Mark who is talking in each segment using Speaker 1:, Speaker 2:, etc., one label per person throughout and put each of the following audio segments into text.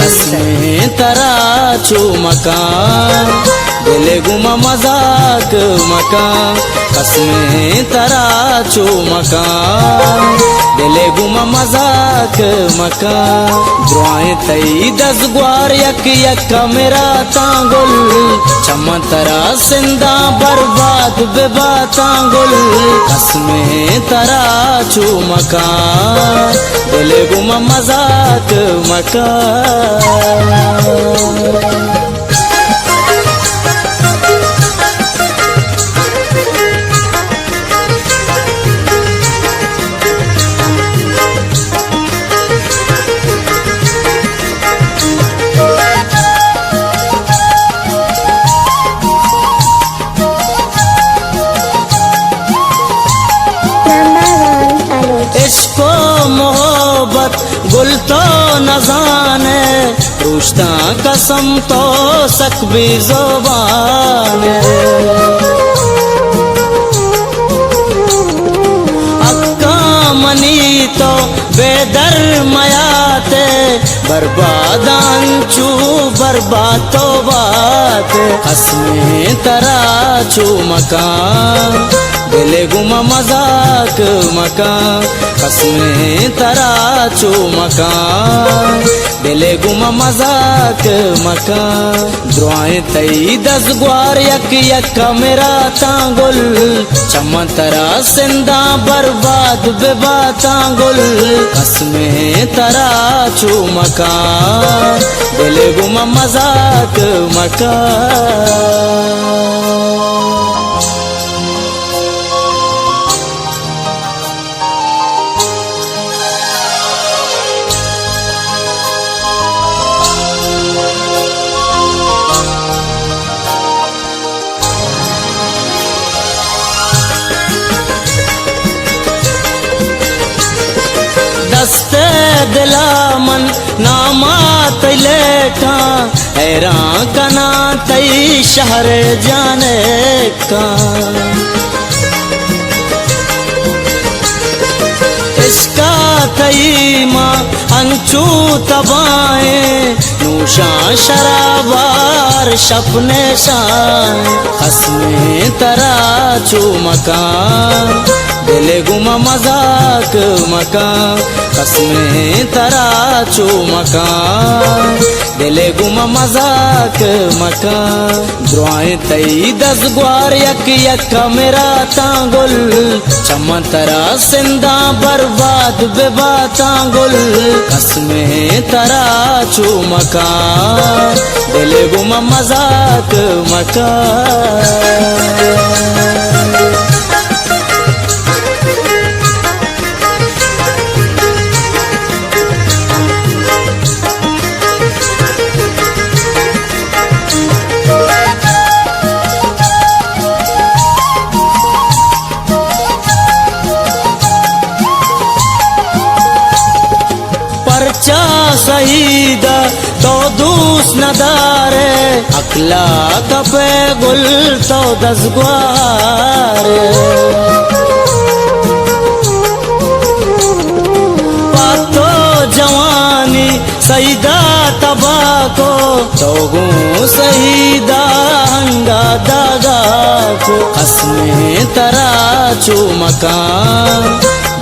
Speaker 1: हंसने तरा चू मकान दिले गुमा मजाक मकान कसमें तरा चू मकान दिले गुमा मजाक मकान दुआएं तई दस ग्वार यक यक मेरा तांगुल चमन तरा सिंदा बर्बाद बेबा तांगुल कसमें तरा चू मकान दिले गुमा मजाक मकान। इश्को मोहब्बत गुल तो न जाने रुश्ता कसम तो सकबी ज़ुबान अक्का मनी तो बेदर मयाते बर्बादान चू बर्बाद तो बात हंसने तरा चू मकान दिले गुमा मजाक मकान कसमें तरा चू मकान दिले गुमा मजाक मकान दुआएं तई दस ग्वार यक यक मेरा तांगुल चमन तरा सिंदा बर्बाद बेबा तांगुल कसमें तरा चू मकान दिले गुमा मजाक मकान। दस्ते दिला मन नामा तलेटा हैरान कना तई शहर जाने का इसका तई माँ अंचू तबाए नूशा शराबार शपने शान हंसने तरा चू मकान दिले गुमा मजाक मकान कसमें तरा चू मकान दिले गुमा मजाक मकान दुआएं तई दस ग्वार यक यक मेरा तांगुल चमन तरा सिंदा बर्बाद बेबा तांगुल कसमें तरा चू मकान दिले गुमा मजाक मकान। पर्चा शहीद तो दूस नदारे अखला कपे गुल तो दस ग्वार पातो जवानी सईदा तबाको तो गूं शहीदा हंगा दागा को हंसने तरा चू मकान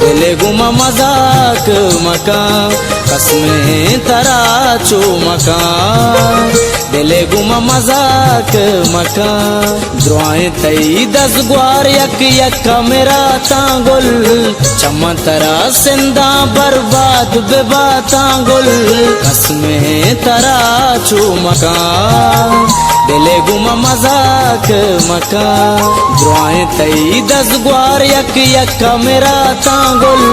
Speaker 1: दिले गुमा मजाक मकान कसमें तरा चू मकान दिले गुमा मजाक मकान दुआएं तई दस ग्वार यक यक मेरा तांगुल चमन तरा सिंदा बर्बाद बेबा तांगुल कसमें तरा चू मकान दिले गुमा मजाक मकान दुआएं तई दस ग्वार यक यक मेरा तांगुल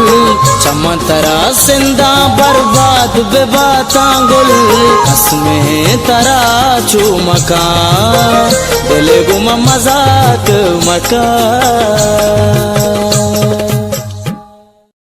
Speaker 1: चमन तरा सिंदा बर्बाद बेबा तांगुल कसमें तरा चू मकान दिले गुमा मजाक मकान।